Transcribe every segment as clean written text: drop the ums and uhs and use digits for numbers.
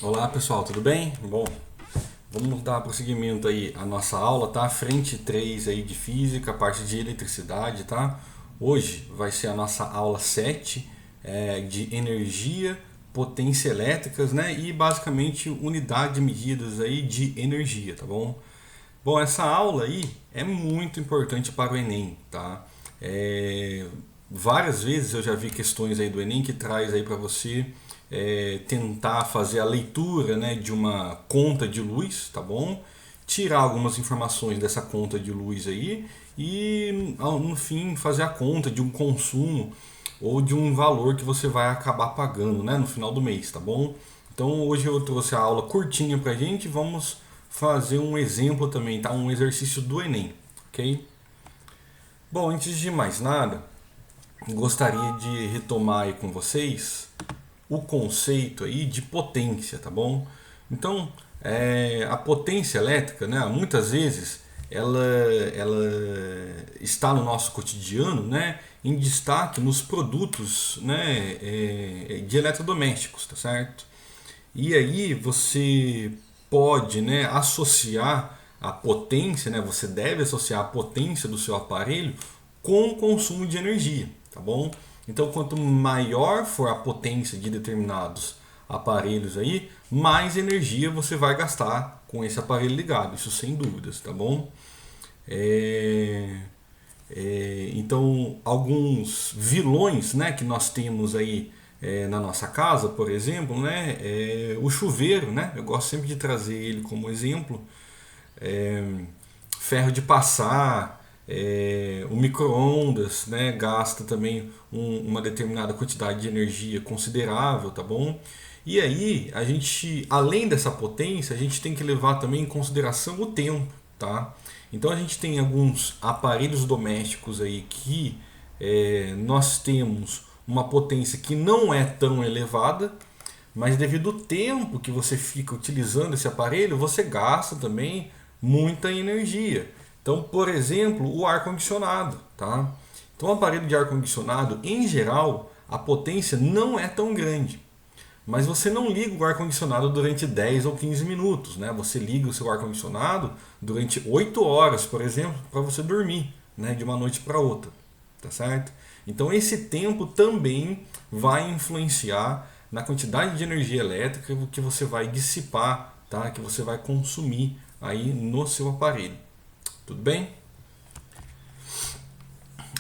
Olá pessoal, tudo bem? Bom, vamos dar prosseguimento aí à nossa aula, tá? Frente 3 aí de física, parte de eletricidade, tá? Hoje vai ser a nossa aula 7 de energia, potência elétricas, né? E basicamente unidade de medidas aí de energia, tá bom? Bom, essa aula aí é muito importante para o Enem, tá? É, Várias vezes eu já vi questões aí do Enem que traz aí para você tentar fazer a leitura, né, de uma conta de luz, tá bom? Tirar algumas informações dessa conta de luz aí e no fim fazer a conta de um consumo ou de um valor que você vai acabar pagando, né, no final do mês, tá bom? Então hoje eu trouxe a aula curtinha pra gente, vamos fazer um exemplo também, tá? Um exercício do Enem, ok? Bom, antes de mais nada, gostaria de retomar aí com vocês o conceito aí de potência, tá bom? Então, a potência elétrica, né, muitas vezes ela está no nosso cotidiano, né, em destaque nos produtos, né, de eletrodomésticos, tá certo? E aí você pode, né, associar a potência, né, você deve associar a potência do seu aparelho com o consumo de energia, tá bom? Então, quanto maior for a potência de determinados aparelhos aí, mais energia você vai gastar com esse aparelho ligado, isso sem dúvidas, tá bom? É, então, alguns vilões, né, que nós temos aí na nossa casa, por exemplo, né, o chuveiro, né, eu gosto sempre de trazer ele como exemplo, é, ferro de passar, o micro-ondas, né, gasta também uma determinada quantidade de energia considerável, tá bom? E aí, a gente, além dessa potência, a gente tem que levar também em consideração o tempo, tá? Então a gente tem alguns aparelhos domésticos aí que nós temos uma potência que não é tão elevada, mas devido ao tempo que você fica utilizando esse aparelho, você gasta também muita energia. Então, por exemplo, o ar-condicionado, tá? Então, o aparelho de ar-condicionado, em geral, a potência não é tão grande. Mas você não liga o ar-condicionado durante 10 ou 15 minutos, né? Você liga o seu ar-condicionado durante 8 horas, por exemplo, para você dormir, né? De uma noite para outra, tá certo? Então esse tempo também vai influenciar na quantidade de energia elétrica que você vai dissipar, tá? Que você vai consumir aí no seu aparelho. Tudo bem?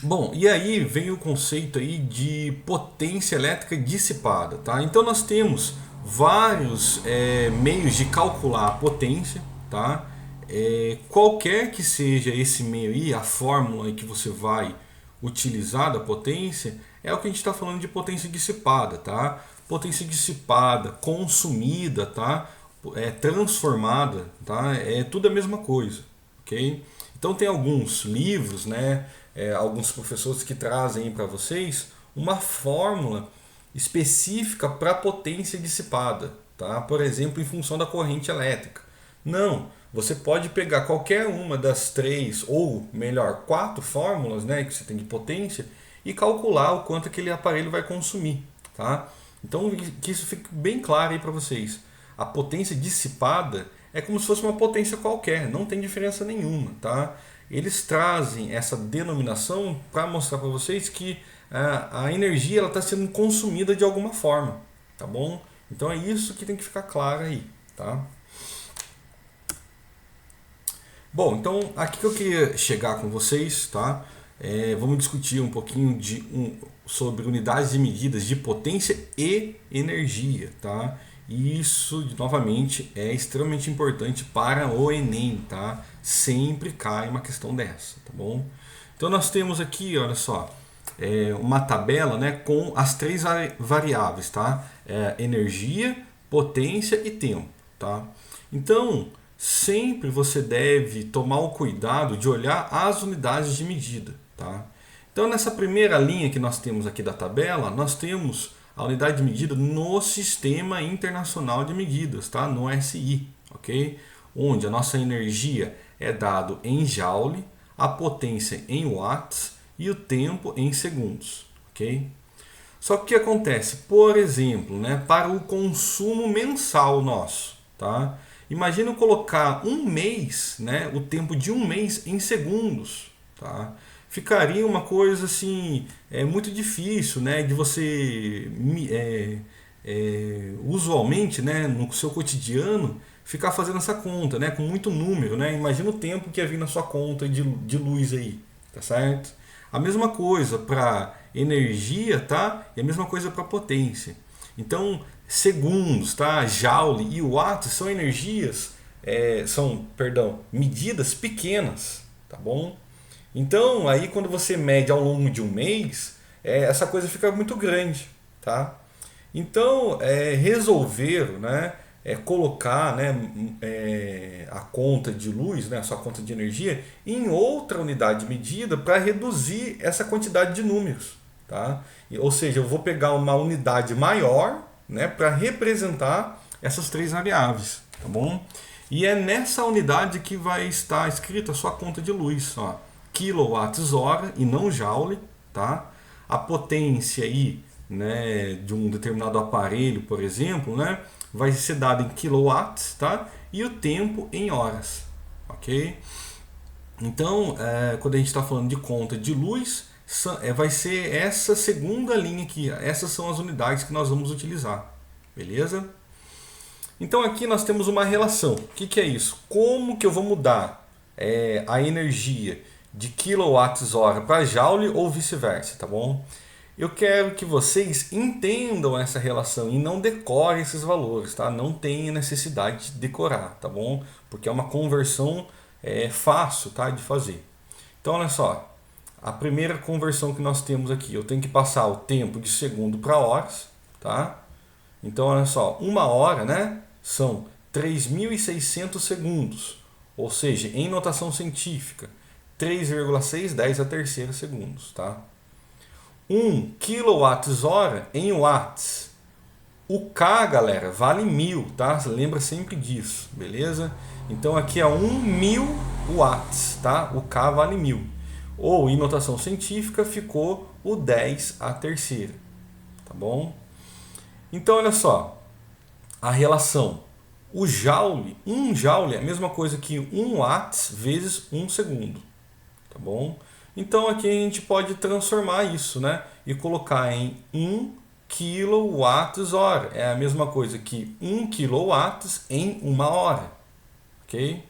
Bom, e aí vem o conceito aí de potência elétrica dissipada, tá? Então nós temos vários meios de calcular a potência, tá? Qualquer que seja esse meio aí, a fórmula que você vai utilizar da potência, é o que a gente está falando de potência dissipada, tá? Potência dissipada, consumida, tá? Transformada, tá? É tudo a mesma coisa, ok? Então tem alguns livros, né? Alguns professores que trazem para vocês uma fórmula específica para potência dissipada, tá? Por exemplo, em função da corrente elétrica. Não, você pode pegar qualquer uma das três, ou melhor, quatro fórmulas, né, que você tem de potência e calcular o quanto aquele aparelho vai consumir, tá? Então, que isso fique bem claro aí para vocês. A potência dissipada é como se fosse uma potência qualquer, não tem diferença nenhuma, tá? Eles trazem essa denominação para mostrar para vocês que a energia está sendo consumida de alguma forma, tá bom? Então é isso que tem que ficar claro aí, tá? Bom, então aqui que eu queria chegar com vocês, tá? Vamos discutir um pouquinho sobre unidades de medidas de potência e energia, tá? E isso, novamente, é extremamente importante para o Enem, tá? Sempre cai uma questão dessa, tá bom? Então nós temos aqui, olha só, uma tabela, né, com as três variáveis, tá? Energia, potência e tempo, tá? Então, sempre você deve tomar o cuidado de olhar as unidades de medida, tá? Então, nessa primeira linha que nós temos aqui da tabela, nós temos a unidade de medida no Sistema Internacional de Medidas, tá? No SI, ok? Onde a nossa energia é dado em joule, a potência em watts e o tempo em segundos, ok? Só que o que acontece? Por exemplo, né, para o consumo mensal nosso, tá? Imagina eu colocar um mês, né, o tempo de um mês em segundos, tá? Ficaria uma coisa assim, muito difícil, né, de você usualmente, né, no seu cotidiano, ficar fazendo essa conta, né, com muito número, né? Imagina o tempo que ia vir na sua conta de luz aí, tá certo? A mesma coisa para energia, tá? E a mesma coisa para potência. Então, segundos, tá? Joule e watt são energias, perdão, medidas pequenas, tá bom? Então, aí quando você mede ao longo de um mês, essa coisa fica muito grande, tá? Então, resolveram, né, colocar, né, a conta de luz, né, a sua conta de energia, em outra unidade de medida para reduzir essa quantidade de números. Tá? Ou seja, eu vou pegar uma unidade maior, né, para representar essas três variáveis. Tá bom? E é nessa unidade que vai estar escrita a sua conta de luz. Ó, quilowatts-hora e não joule. Tá? A potência aí, né, de um determinado aparelho, por exemplo, né, vai ser dado em quilowatts, tá? E o tempo em horas, ok? Então, quando a gente está falando de conta de luz, vai ser essa segunda linha aqui. Essas são as unidades que nós vamos utilizar, beleza? Então aqui nós temos uma relação. O que é isso? Como que eu vou mudar a energia de quilowatts-hora para joule ou vice-versa, tá bom? Eu quero que vocês entendam essa relação e não decorem esses valores, tá? Não tem necessidade de decorar, tá bom? Porque é uma conversão fácil, tá, de fazer. Então, olha só. A primeira conversão que nós temos aqui, eu tenho que passar o tempo de segundo para horas, tá? Então, olha só, uma hora, né, são 3.600 segundos, ou seja, em notação científica, 3,610 a terceira segundos, tá? 1 kWh em watts. O K, galera, vale 1000, tá? Lembra sempre disso, beleza? Então aqui é 1000 watts, tá? O K vale 1000. Ou em notação científica ficou o 10 a terceira, tá bom? Então olha só, a relação. O joule, 1 joule é a mesma coisa que 1 watts vezes 1 segundo, tá bom? Então aqui a gente pode transformar isso, né? E colocar em 1 kWh. É a mesma coisa que 1 kW em uma hora. Ok?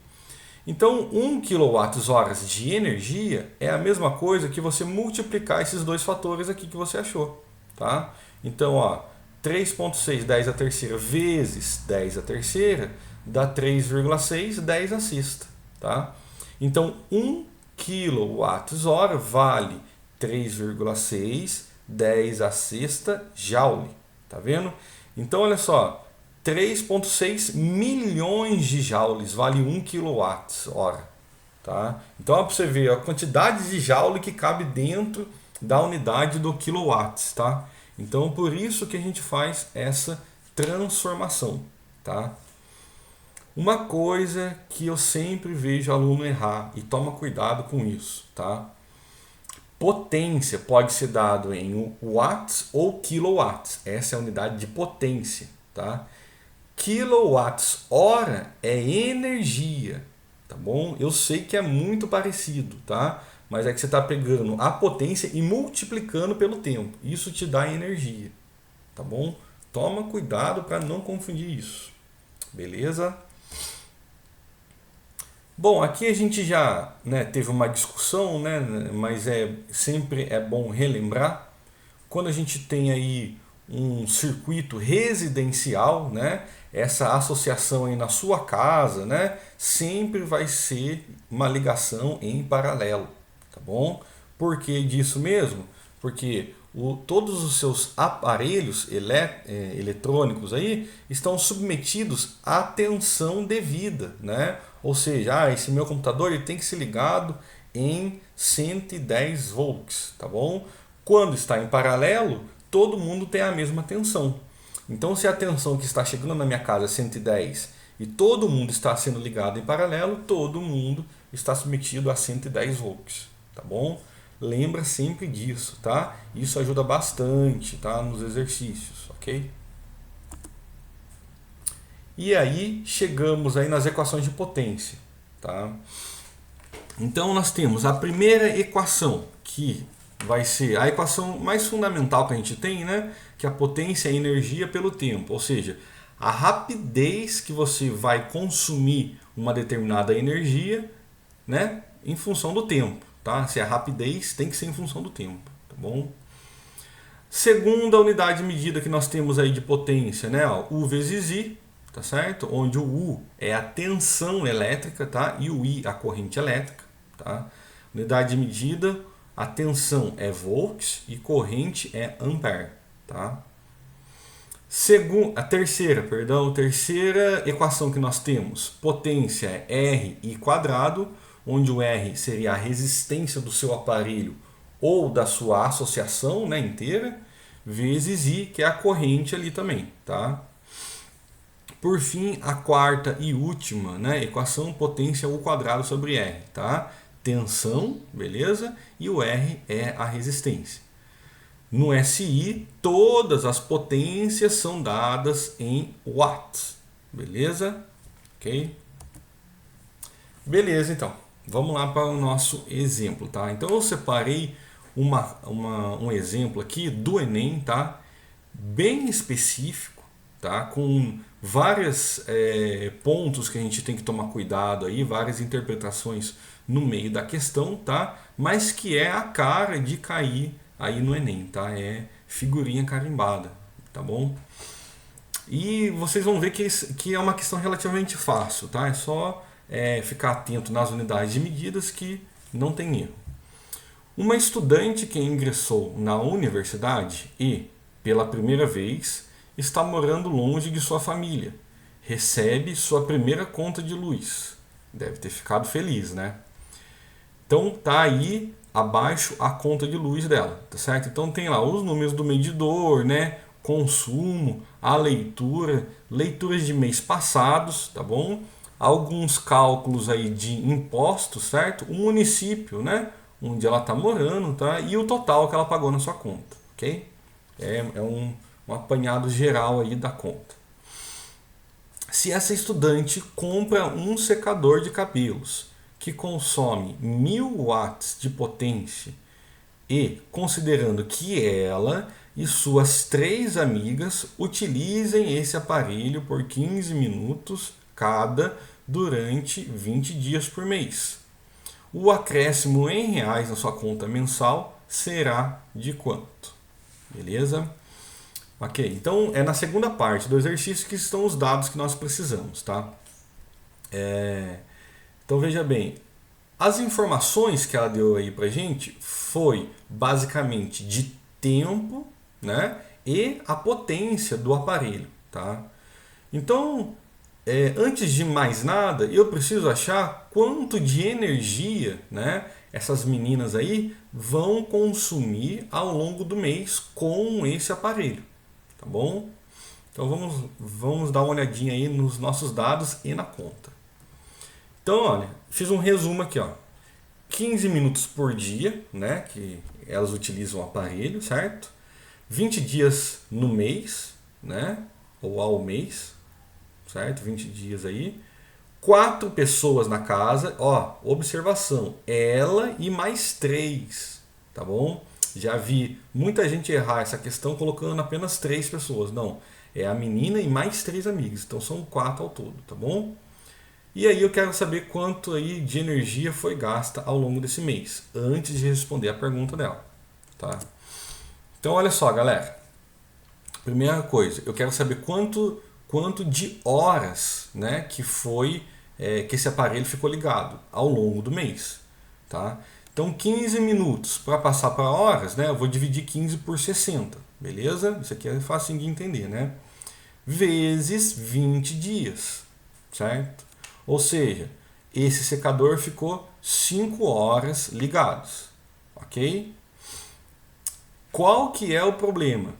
Então 1 kWh de energia é a mesma coisa que você multiplicar esses dois fatores aqui que você achou. Tá? Então, ó, 3,6 10 a terceira vezes 10 a terceira dá 3,6 10 a sexta. Tá? Então 1 kWh vale 3,6 10 a sexta joule, tá vendo? Então olha só, 3,6 milhões de joules vale 1 kWh, tá? Então é para você ver a quantidade de joule que cabe dentro da unidade do quilowatts, tá? Então por isso que a gente faz essa transformação, tá? Uma coisa que eu sempre vejo aluno errar, e toma cuidado com isso, tá? Potência pode ser dado em watts ou quilowatts. Essa é a unidade de potência, tá? Quilowatts-hora é energia, tá bom? Eu sei que é muito parecido, tá? Mas é que você está pegando a potência e multiplicando pelo tempo. Isso te dá energia, tá bom? Toma cuidado para não confundir isso, beleza? Bom, aqui a gente já, né, teve uma discussão, né, mas sempre é bom relembrar. Quando a gente tem aí um circuito residencial, né, essa associação aí na sua casa, né, sempre vai ser uma ligação em paralelo, tá bom? Por que disso mesmo? Porque todos os seus aparelhos eletrônicos aí estão submetidos à tensão devida, né? Ou seja, esse meu computador ele tem que ser ligado em 110 volts, tá bom? Quando está em paralelo, todo mundo tem a mesma tensão. Então, se a tensão que está chegando na minha casa é 110 e todo mundo está sendo ligado em paralelo, todo mundo está submetido a 110 volts, tá bom? lembra sempre disso, tá? Isso ajuda bastante, tá? Nos exercícios, ok? E aí chegamos aí nas equações de potência, tá? Então nós temos a primeira equação, que vai ser a equação mais fundamental que a gente tem, né? Que a potência é a energia pelo tempo, ou seja, a rapidez que você vai consumir uma determinada energia, né? Em função do tempo, tá? Se a rapidez tem que ser em função do tempo, tá bom? Segunda unidade de medida que nós temos aí de potência, né? Ó, U vezes I, tá certo? Onde o U é a tensão elétrica, tá? E o I a corrente elétrica, tá? Unidade de medida, a tensão é volts e corrente é ampere, tá? Terceira equação que nós temos, potência é R I², onde o R seria a resistência do seu aparelho ou da sua associação, né, inteira, vezes I, que é a corrente ali também, tá? Por fim, a quarta e última, né, equação, potência U² sobre R, tá? Tensão, beleza? E o R é a resistência. No SI, todas as potências são dadas em watts, beleza? Ok? Beleza, então. Vamos lá para o nosso exemplo, tá? Então eu separei um exemplo aqui do Enem, tá? Bem específico, tá? Com vários pontos que a gente tem que tomar cuidado aí, várias interpretações no meio da questão, tá? Mas que é a cara de cair aí no Enem, tá? É figurinha carimbada, tá bom? E vocês vão ver que é uma questão relativamente fácil, tá? É só ficar atento nas unidades de medidas que não tem erro. Uma estudante que ingressou na universidade e, pela primeira vez, está morando longe de sua família, recebe sua primeira conta de luz. Deve ter ficado feliz, né? Então tá aí abaixo a conta de luz dela, tá certo? Então tem lá os números do medidor, né? Consumo, a leituras de mês passados, tá bom? Alguns cálculos aí de impostos, certo? O município, né? Onde ela está morando, tá? E o total que ela pagou na sua conta, ok? É um apanhado geral aí da conta. Se essa estudante compra um secador de cabelos que consome 1000 watts de potência e considerando que ela e suas 3 amigas utilizem esse aparelho por 15 minutos cada durante 20 dias por mês, o acréscimo em reais na sua conta mensal será de quanto? Beleza? Ok, então é na segunda parte do exercício que estão os dados que nós precisamos, tá? Então veja bem, as informações que ela deu aí pra gente foi basicamente de tempo, né? E a potência do aparelho, tá? Então, antes de mais nada, eu preciso achar quanto de energia, né, essas meninas aí vão consumir ao longo do mês com esse aparelho, tá bom? Então vamos dar uma olhadinha aí nos nossos dados e na conta. Então, olha, fiz um resumo aqui, ó. 15 minutos por dia, né, que elas utilizam o aparelho, certo? 20 dias no mês, né, ou ao mês, certo? 20 dias aí. 4 pessoas na casa, ó, observação, ela e mais 3, tá bom? Já vi muita gente errar essa questão colocando apenas 3 pessoas, não, é a menina e mais 3 amigos, então são 4 ao todo, tá bom? E aí eu quero saber quanto aí de energia foi gasta ao longo desse mês, antes de responder a pergunta dela, tá? Então olha só, galera, primeira coisa, eu quero saber quanto de horas, né, que foi que esse aparelho ficou ligado ao longo do mês, tá? Então 15 minutos para passar para horas, né, eu vou dividir 15 por 60, beleza? Isso aqui é fácil de entender, né? Vezes 20 dias, certo? Ou seja, esse secador ficou 5 horas ligados, ok? Qual que é o problema?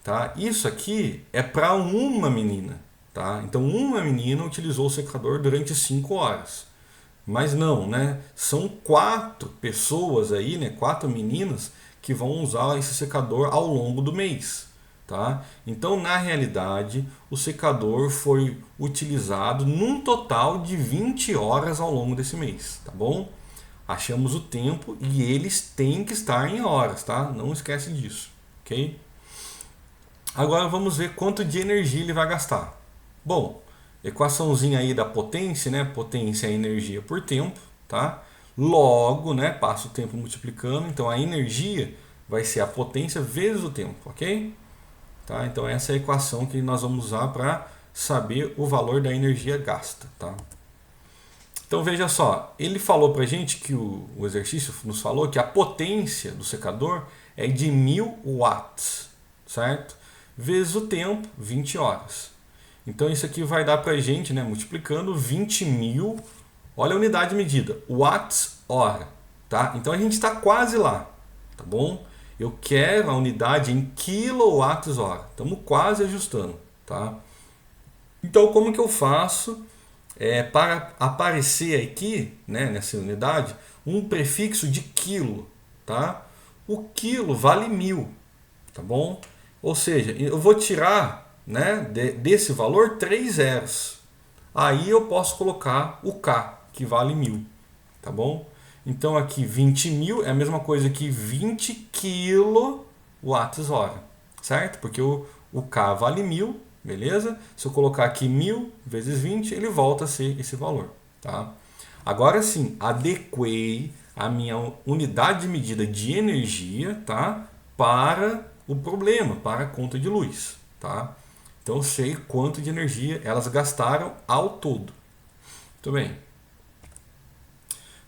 Tá? Isso aqui é para uma menina, tá? Então uma menina utilizou o secador durante 5 horas. Mas não, né? São 4 pessoas aí, né? 4 meninas que vão usar esse secador ao longo do mês, tá? Então, na realidade, o secador foi utilizado num total de 20 horas ao longo desse mês, tá bom? Achamos o tempo e eles têm que estar em horas, tá? Não esquece disso, ok? Agora vamos ver quanto de energia ele vai gastar. Bom, equaçãozinha aí da potência, né? Potência é energia por tempo, tá? Logo, né? Passa o tempo multiplicando, então a energia vai ser a potência vezes o tempo, ok? Tá? Então essa é a equação que nós vamos usar para saber o valor da energia gasta, tá? Então veja só, ele falou para a gente que o exercício nos falou que a potência do secador é de 1000 watts, certo? Vezes o tempo, 20 horas. Então isso aqui vai dar para a gente, né, multiplicando 20.000, olha a unidade de medida, watts hora, tá? Então a gente está quase lá, tá bom? Eu quero a unidade em quilowatts hora, estamos quase ajustando, tá? Então como que eu faço para aparecer aqui, né, nessa unidade, um prefixo de quilo, tá? O quilo vale 1000, tá bom? Ou seja, eu vou tirar, né, desse valor 3 zeros. Aí eu posso colocar o K, que vale 1000, tá bom? Então aqui 20.000 é a mesma coisa que 20 quilowatts hora, certo? Porque o K vale 1000, beleza? Se eu colocar aqui 1000 vezes 20, ele volta a ser esse valor, tá? Agora sim, adequei a minha unidade de medida de energia, tá? Para o problema, para a conta de luz, tá? Então eu sei quanto de energia elas gastaram ao todo. Muito bem.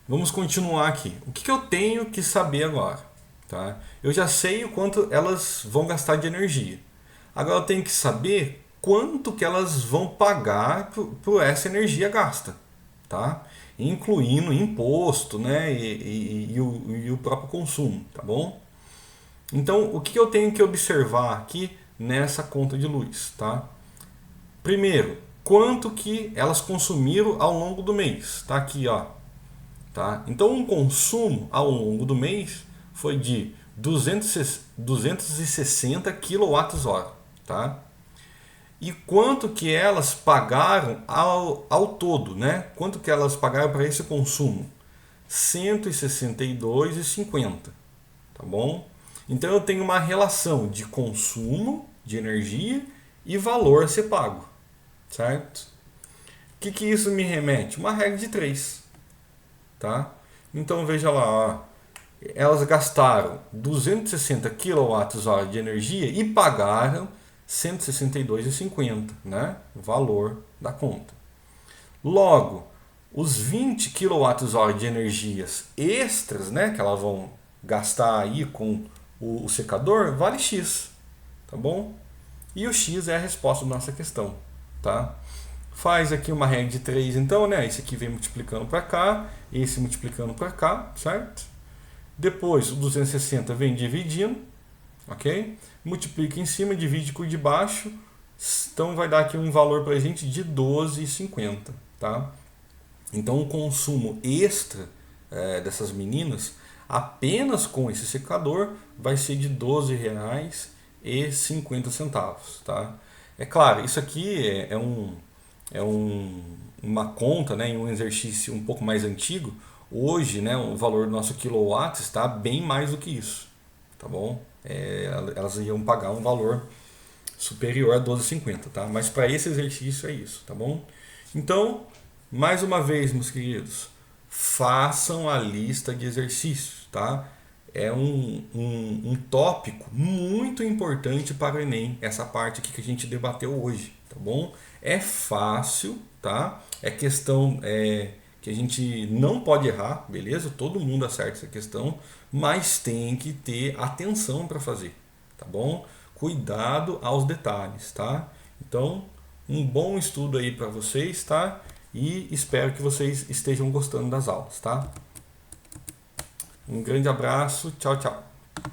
Vamos continuar aqui. O que eu tenho que saber agora? Tá? Eu já sei o quanto elas vão gastar de energia. Agora eu tenho que saber quanto que elas vão pagar por essa energia gasta, tá? Incluindo imposto, né? E o próprio consumo, tá bom? Então, o que eu tenho que observar aqui nessa conta de luz, tá? Primeiro, quanto que elas consumiram ao longo do mês, tá aqui, ó. Tá? Então, o consumo ao longo do mês foi de 260 kWh, tá? E quanto que elas pagaram ao todo, né? Quanto que elas pagaram para esse consumo? R$ 162,50, tá bom? Então eu tenho uma relação de consumo de energia e valor a ser pago, certo? O que isso me remete? Uma regra de 3, tá? Então veja lá, ó, elas gastaram 260 kWh de energia e pagaram 162,50, né? O valor da conta. Logo, os 20 kWh de energias extras, né, que elas vão gastar aí com o secador, vale X, tá bom? E o X é a resposta da nossa questão, tá? Faz aqui uma regra de 3, então, né? Esse aqui vem multiplicando para cá, esse multiplicando para cá, certo? Depois o 260 vem dividindo, ok? Multiplica em cima, divide por debaixo, então vai dar aqui um valor para a gente de 12,50, tá? Então o consumo extra dessas meninas, apenas com esse secador, vai ser de R$ 12,50, tá? É claro, isso aqui uma conta, né, em um exercício um pouco mais antigo. Hoje, né, o valor do nosso quilowatt está bem mais do que isso, tá bom? Elas iam pagar um valor superior a 12,50, tá? Mas para esse exercício é isso, tá bom? Então, mais uma vez, meus queridos, façam a lista de exercícios, tá? É um tópico muito importante para o Enem, essa parte aqui que a gente debateu hoje, tá bom? É fácil, tá? É questão que a gente não pode errar, beleza? Todo mundo acerta essa questão, mas tem que ter atenção para fazer, tá bom? Cuidado aos detalhes, tá? Então, um bom estudo aí para vocês, tá? E espero que vocês estejam gostando das aulas, tá? Um grande abraço, tchau, tchau.